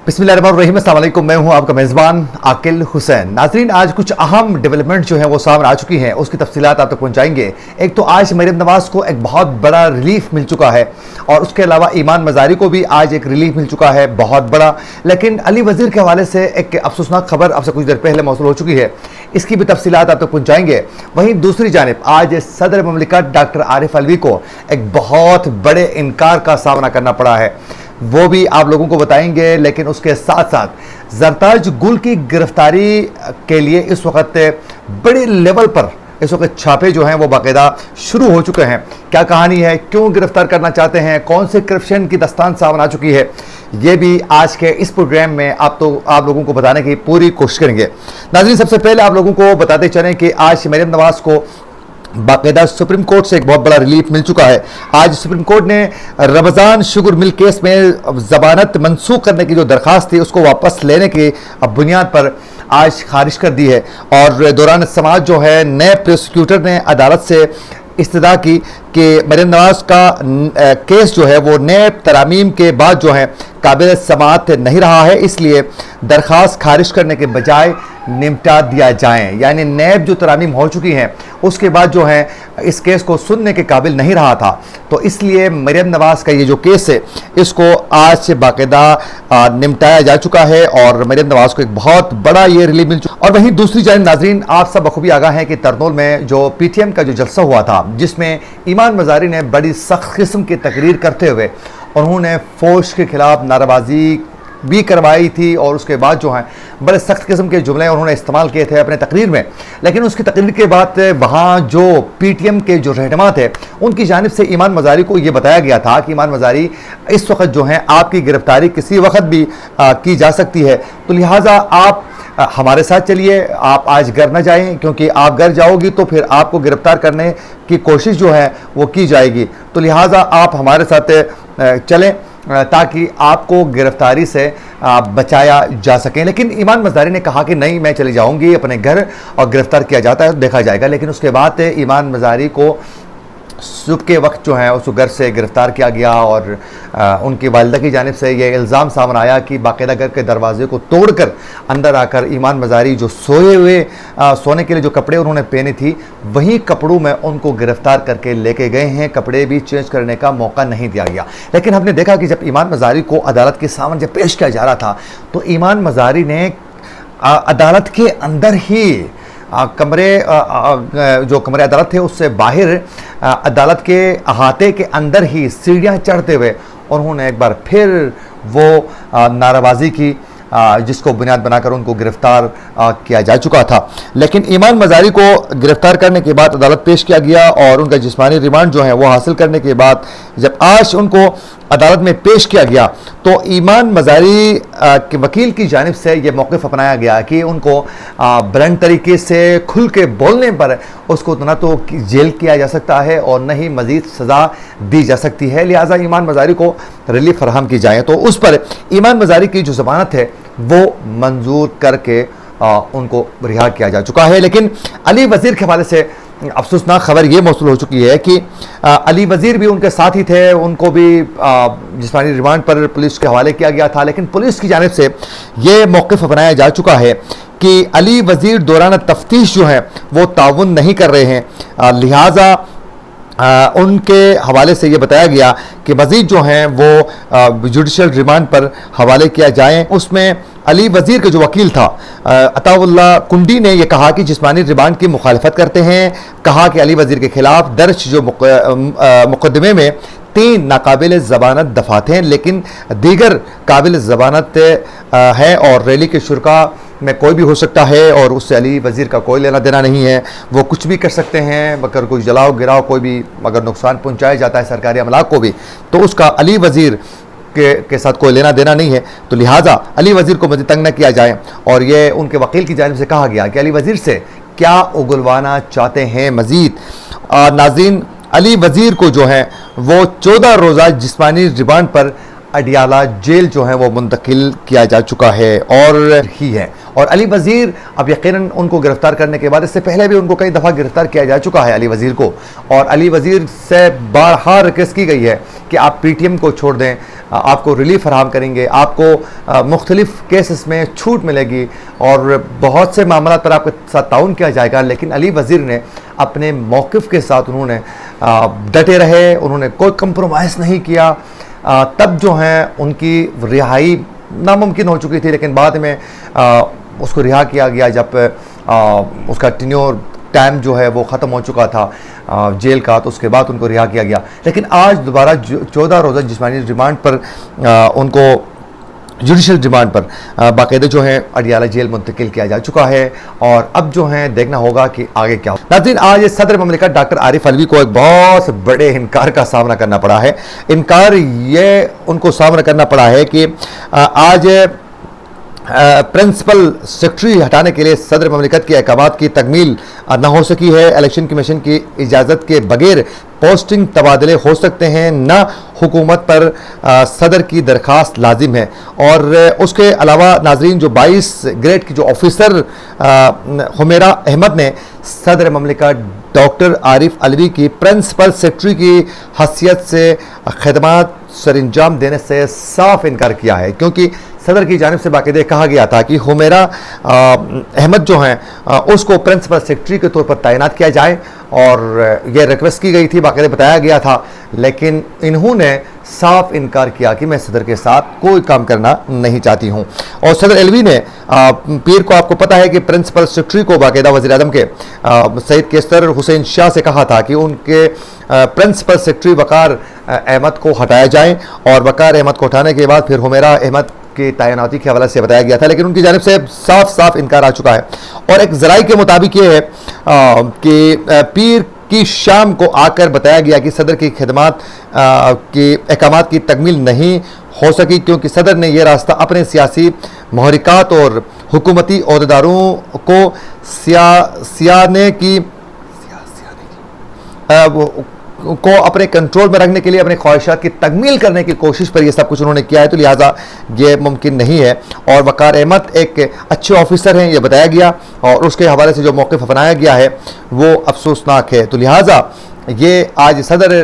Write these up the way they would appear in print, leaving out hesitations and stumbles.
बिस्मिल्लाहिर्रहमानिर्रहीम, अस्सलाम वालेकुम। मैं हूं आपका मेज़बान आकिल हुसैन। नाज़रीन, आज कुछ अहम डेवलपमेंट जो है वो सामने आ चुकी हैं, उसकी तफसीलात आप तक पहुंचाएंगे। एक तो आज मरियम नवाज़ को एक बहुत बड़ा रिलीफ मिल चुका है और उसके अलावा ईमान मज़ारी को भी आज एक रिलीफ मिल चुका है बहुत बड़ा। लेकिन अली वज़ीर के हवाले से एक अफसोसनाक खबर आपसे कुछ देर पहले मौसूल हो चुकी है, इसकी भी तफसीलात आप तक पहुंचाएंगे। वहीं दूसरी जानिब आज सदर ममलिकत डॉक्टर आरिफ अलवी को एक बहुत बड़े इनकार का सामना करना पड़ा है, वो भी आप लोगों को बताएंगे। लेकिन उसके साथ साथ ज़रताज गुल की गिरफ्तारी के लिए इस वक्त बड़े लेवल पर इस वक्त छापे जो हैं वो बाकायदा शुरू हो चुके हैं। क्या कहानी है, क्यों गिरफ्तार करना चाहते हैं, कौन से करप्शन की दस्तान सामने आ चुकी है, ये भी आज के इस प्रोग्राम में आप लोगों को बताने की पूरी कोशिश करेंगे। नाज़रीन, सबसे पहले आप लोगों को बताते चलें कि आज मरियम नवाज़ को बाकायदा सुप्रीम कोर्ट से एक बहुत बड़ा रिलीफ मिल चुका है। आज सुप्रीम कोर्ट ने रमज़ान शुगर मिल केस में ज़मानत मनसूख करने की जो दरख्वास्त थी उसको वापस लेने की बुनियाद पर आज खारिज कर दी है। और दौरान समाज जो है नए प्रोसिक्यूटर ने अदालत से इस्तदा की कि मरियम नवाज़ का केस जो है वो नए तरामीम के बाद जो है काबिल समाअत नहीं रहा है, इसलिए दरख्वास्त खारिज करने के बजाय निपटा दिया जाए। यानी नैब जो तरामीम हो चुकी हैं उसके बाद जो है इस केस को सुनने के काबिल नहीं रहा था, तो इसलिए मरियम नवाज़ का ये जो केस है इसको आज से बाकायदा निपटाया जा चुका है और मरियम नवाज़ को एक बहुत बड़ा ये रिलीफ मिल चुका। और वहीं दूसरी जानिब नाजरीन, आप सब बखूबी आगाह हैं कि तरनोल में जो PTM का जो जलसा हुआ था जिसमें ईमान मज़ारी ने बड़ी सख्त किस्म की तकरीर करते हुए उन्होंने फ़ौज के खिलाफ नाराबाजी भी करवाई थी और उसके बाद जो है बड़े सख्त किस्म के जुमले उन्होंने इस्तेमाल किए थे अपने तकरीर में। लेकिन उसकी तकरीर के बाद वहाँ जो PTM के जो रहनुमा थे उनकी जानिब से ईमान मज़ारी को ये बताया गया था कि ईमान मज़ारी इस वक्त जो है आपकी गिरफ्तारी किसी वक्त भी की जा सकती है, तो लिहाजा आप हमारे साथ चलिए, आप आज घर न जाएं, क्योंकि आप घर जाओगी तो फिर आपको गिरफ्तार करने की कोशिश जो है वो की जाएगी, तो लिहाजा आप हमारे साथ चलें ताकि आपको गिरफ्तारी से बचाया जा सके। लेकिन ईमान मज़ारी ने कहा कि नहीं, मैं चली जाऊंगी अपने घर और गिरफ्तार किया जाता है तो देखा जाएगा। लेकिन उसके बाद ईमान मज़ारी को सुबह के वक्त जो है उस घर से गिरफ्तार किया गया और उनकी वालिदा की जानिब से ये इल्ज़ाम सामने आया कि बाकायदा घर के दरवाजे को तोड़कर अंदर आकर ईमान मज़ारी जो सोए हुए सोने के लिए जो कपड़े उन्होंने पहने थी वही कपड़ों में उनको गिरफ्तार करके लेके गए हैं, कपड़े भी चेंज करने का मौका नहीं दिया गया। लेकिन हमने देखा कि जब ईमान मज़ारी को अदालत के सामने जब पेश किया जा रहा था तो ईमान मज़ारी ने अदालत के अंदर ही कमरे जो कमरे अदालत थे उससे बाहर अदालत के अहाते के अंदर ही सीढ़ियाँ चढ़ते हुए उन्होंने एक बार फिर वो नाराबाजी की जिसको बुनियाद बनाकर उनको गिरफ्तार किया जा चुका था। लेकिन ईमान मज़ारी को गिरफ्तार करने के बाद अदालत पेश किया गया और उनका जिस्मानी रिमांड जो है वो हासिल करने के बाद जब आज उनको अदालत में पेश किया गया तो ईमान मज़ारी के वकील की जानिब से ये मौक़िफ़ अपनाया गया कि उनको बुलंद तरीके से खुल के बोलने पर उसको न तो जेल किया जा सकता है और न ही मज़ीद सज़ा दी जा सकती है, लिहाजा ईमान मज़ारी को रिलीफ फराहम की जाए। तो उस पर ईमान मज़ारी की जो ज़मानत है वो मंजूर करके उनको रिहा किया जा चुका है। लेकिन अली वज़ीर के हवाले से अफसोसनाक खबर ये मौसूल हो चुकी है कि अली वज़ीर भी उनके साथ ही थे, उनको भी जिस्मानी रिमांड पर पुलिस के हवाले किया गया था। लेकिन पुलिस की जानिब से ये मौक़िफ़ अपनाया जा चुका है कि अली वज़ीर दौरान तफ्तीश जो है वो ताउन नहीं कर रहे हैं, लिहाजा उनके हवाले से ये बताया गया कि मज़ीद जो हैं वो जुडिशल रिमांड पर हवाले किया जाए। उसमें अली वज़ीर के जो वकील था अताउल्लाह कुंडी ने यह कहा कि जिस्मानी रिमांड की मुखालफत करते हैं। कहा कि अली वज़ीर के खिलाफ दर्ज जो मुकदमे में 3 नाकाबिल ज़मानत दफ़ात हैं, लेकिन दीगर काबिल ज़मानत है और रैली के शुरका में कोई भी हो सकता है और उससे अली वज़ीर का कोई लेना देना नहीं है, वो कुछ भी कर सकते हैं। मगर कोई जलाओ गिराओ कोई भी अगर नुकसान पहुंचाया जाता है सरकारी अमलाक को भी तो उसका अली वज़ीर के साथ कोई लेना देना नहीं है, तो लिहाजा अली वज़ीर को मज़ीद तंग न किया जाए। और ये उनके वकील की जानिब से कहा गया कि अली वज़ीर से क्या उगलवाना चाहते हैं मज़ीद। नाज़रीन, अली वज़ीर को जो है वो 14 रोज़ा जिस्मानी रिमांड पर अडियाला जेल जो है वो मुंतकिल किया जा चुका है और अली वज़ीर अब यकीनन उनको गिरफ्तार करने के बाद, इससे पहले भी उनको कई दफ़ा गिरफ्तार किया जा चुका है अली वज़ीर को, और अली वज़ीर से बारहा रिक्वेस्ट की गई है कि आप पीटीएम को छोड़ दें, आपको रिलीफ फराहम करेंगे, आपको मुख्तलिफ केसेस में छूट मिलेगी और बहुत से मामला पर आपके साथ ताउन किया जाएगा। लेकिन अली वज़ीर ने अपने मौक़िफ़ के साथ उन्होंने डटे रहे, उन्होंने कोई कंप्रोमाइज़ नहीं किया। तब जो है उनकी रिहाई नामुमकिन हो चुकी थी, लेकिन बाद में उसको रिहा किया गया जब उसका टेन्योर टाइम जो है वो ख़त्म हो चुका था जेल का, तो उसके बाद उनको रिहा किया गया। लेकिन आज दोबारा 14 रोज़ा जिस्मानी रिमांड पर उनको जुडिशल रिमांड पर बाकायदा जो है अडियाला जेल मुंतकिल किया जा चुका है और अब जो है देखना होगा कि आगे क्या हो। नाज़रीन, आज सदर ममलिकत डॉक्टर आरिफ अलवी को एक बहुत बड़े इनकार का सामना करना पड़ा है। इनकार ये उनको सामना करना पड़ा है कि आज प्रिंसिपल सेक्रेटरी हटाने के लिए सदर ममलिकत के अहकामात की तकमील न हो सकी है। इलेक्शन कमीशन की इजाज़त के बगैर पोस्टिंग तबादले हो सकते हैं, न हुकूमत पर सदर की दरख्वास्त लाजिम है। और उसके अलावा नाजरीन, जो 22 ग्रेड की जो ऑफिसर हुमेरा अहमद ने सदर ममलिकत डॉक्टर आरिफ अलवी की प्रिंसिपल सेक्रेटरी की हैसियत से खदमात सरंजाम देने से साफ इनकार किया है, क्योंकि सदर की जानिब से बाकायदे कहा गया था कि हुमेरा अहमद जो हैं उसको प्रिंसिपल सेक्रेटरी के तौर पर तैनात किया जाए और यह रिक्वेस्ट की गई थी, बाकायदे बताया गया था। लेकिन इन्होंने साफ इनकार किया कि मैं सदर के साथ कोई काम करना नहीं चाहती हूँ। और सदर अलवी ने पीर को, आपको पता है कि प्रिंसिपल सेक्रेटरी को बाकायदा वज़ीर आज़म के सईद केसर हुसैन शाह से कहा था कि उनके प्रिंसिपल सेक्रेटरी वकार अहमद को हटाया जाए, और वकार अहमद को हटाने के बाद फिर हुमेरा अहमद की तैनाती के हवाले से बताया गया था, लेकिन उनकी जानिब से साफ साफ इनकार आ चुका है। और एक ज़राई के मुताबिक ये है कि पीर की शाम को आकर बताया गया कि सदर की खिदमात के अहकामात की तकमील नहीं हो सकी, क्योंकि सदर ने यह रास्ता अपने सियासी महरिकात और हुकूमती अहदेदारों को सियाने की को अपने कंट्रोल में रखने के लिए अपने ख्वाहिशात की तकमील करने की कोशिश पर यह सब कुछ उन्होंने किया है, तो लिहाजा ये मुमकिन नहीं है। और वकार अहमद एक अच्छे ऑफिसर हैं, ये बताया गया, और उसके हवाले से जो मौक़िफ़ अपनाया गया है वो अफसोसनाक है। तो लिहाजा ये आज सदर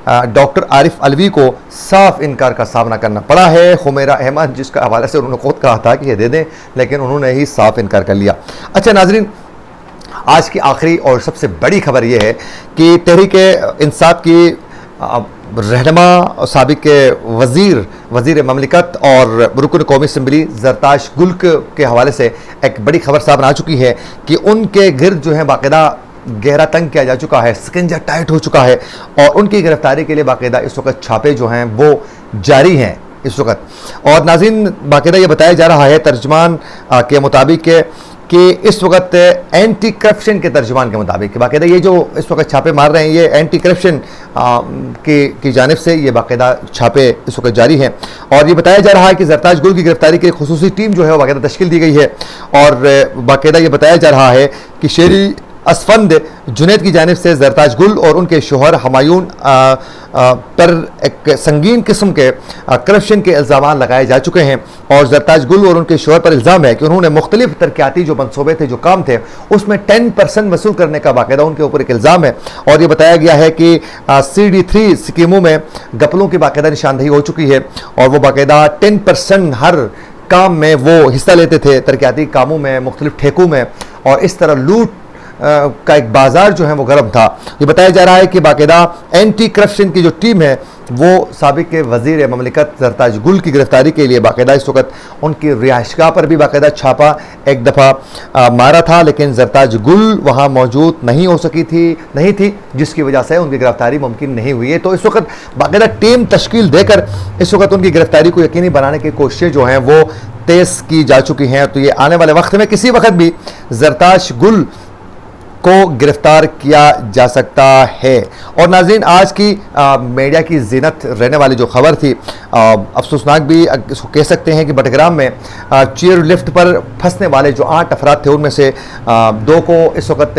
डॉक्टर आरिफ अलवी को साफ इनकार का सामना करना पड़ा है। हुमेरा अहमद, जिसका हवाले से उन्होंने खुद कहा था कि ये दे दें, लेकिन उन्होंने ही साफ इनकार कर लिया। अच्छा नाजरीन, आज की आखिरी और सबसे बड़ी खबर यह है कि तहरीक इंसाफ की रहनुमा साबिक वज़ीर ममलिकत और रुकन कौमी असम्बली ज़रताश गुल के हवाले से एक बड़ी खबर सामने आ चुकी है कि उनके गिर्द जो है बाकायदा गहरा तंग किया जा चुका है, स्किंजा टाइट हो चुका है, और उनकी गिरफ्तारी के लिए बाकायदा इस वक्त छापे जो हैं वो जारी हैं इस वक्त। और नाज़रीन, बाकायदा ये बताया जा रहा है तर्जमान के मुताबिक कि इस वक्त एंटी करप्शन के तर्जुमान के मुताबिक बाकायदा ये जो इस वक्त छापे मार रहे हैं, ये एंटी करप्शन की जानिब से ये बाकायदा छापे इस वक्त जारी हैं। और ये बताया जा रहा है कि ज़रताश गुल की गिरफ्तारी के खुसूसी टीम जो है वो बाकायदा तश्कील दी गई है, और बाकायदा ये बताया जा रहा है कि शेरी असफंद जुनैद की जानिब से ज़रताश गुल और उनके शोहर हमायून पर एक संगीन किस्म के करप्शन के इल्ज़ाम लगाए जा चुके हैं। और ज़रताश गुल और उनके शोहर पर इल्ज़ाम है कि उन्होंने मुख्तलिफ तरक्याती जो मनसूबे थे, जो काम थे, उसमें 10% वसूल करने का बाकायदा उनके ऊपर एक इल्ज़ाम है। और ये बताया गया है कि CD3 स्कीमों में गपलों की बाकायदा निशानदही हो चुकी है, और वो बाकायदा 10% हर काम में वो हिस्सा लेते थे, तरक्याती कामों में, मुख्तलिफ ठेकों में, और इस तरह लूट का एक बाजार जो है वो गर्म था। ये बताया जा रहा है कि बाकायदा एंटी करप्शन की जो टीम है वो साबिक वज़ीर ममलिकत ज़रताश गुल की गिरफ्तारी के लिए बाकायदा इस वक्त उनकी रिहाइशगाह पर भी बाकायदा छापा एक दफ़ा मारा था, लेकिन ज़रताश गुल वहाँ मौजूद नहीं थी, जिसकी वजह से उनकी गिरफ्तारी मुमकिन नहीं हुई है। तो इस वक्त बाकायदा टीम तश्कील देकर इस वक्त उनकी गिरफ्तारी को यकीनी बनाने की कोशिशें जो हैं वो तेज़ की जा चुकी हैं। तो ये आने वाले वक्त में किसी वक्त भी ज़रताश गुल को गिरफ्तार किया जा सकता है। और नाज़रीन, आज की मीडिया की ज़ीनत रहने वाली जो खबर थी, अफसोसनाक भी इसको कह सकते हैं कि बटग्राम में चेयर लिफ्ट पर फंसने वाले जो 8 अफराद थे, उनमें से 2 को इस वक्त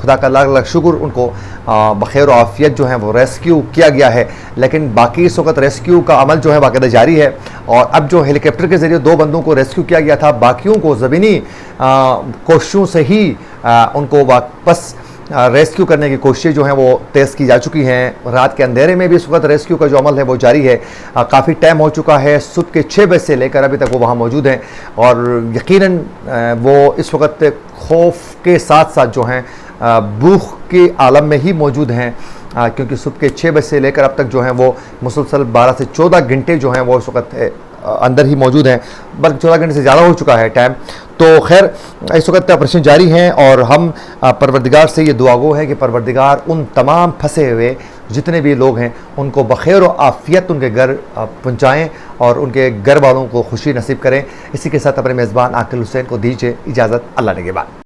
खुदा का लाख लाख शुक्र उनको बखैर आफियत जो है वो रेस्क्यू किया गया है। लेकिन बाकी इस वक्त रेस्क्यू का अमल जो है बाकायदा जारी है, और अब जो हेलीकॉप्टर के ज़रिए 2 बंदों को रेस्क्यू किया गया था, बाकियों को ज़मीनी कोशिशों से ही उनको वापस रेस्क्यू करने की कोशिशें जो हैं वो तेज़ की जा चुकी हैं। रात के अंधेरे में भी इस वक्त रेस्क्यू का जो अमल है वो जारी है। काफ़ी टाइम हो चुका है, सुबह के 6 बजे से लेकर अभी तक वो वहाँ मौजूद हैं, और यकीनन वो इस वक्त खौफ के साथ साथ जो हैं भूख के आलम में ही मौजूद हैं, क्योंकि सुबह के 6 बजे से लेकर अब तक जो हैं वो मुसलसल 12 से 14 घंटे जो हैं वो इस वक्त अंदर ही मौजूद हैं, बल्कि 14 घंटे से ज़्यादा हो चुका है टाइम। तो खैर इस वक्त ऑपरेशन जारी हैं, और हम परवरदिगार से ये दुआ गो है कि परवरदिगार उन तमाम फंसे हुए जितने भी लोग हैं उनको बखैर व आफियत उनके घर पहुँचाएँ और उनके घर वालों को खुशी नसीब करें। इसी के साथ अपने मेज़बान आकिल हुसैन को दीजिए इजाज़त। अल्लाह ने के बाद।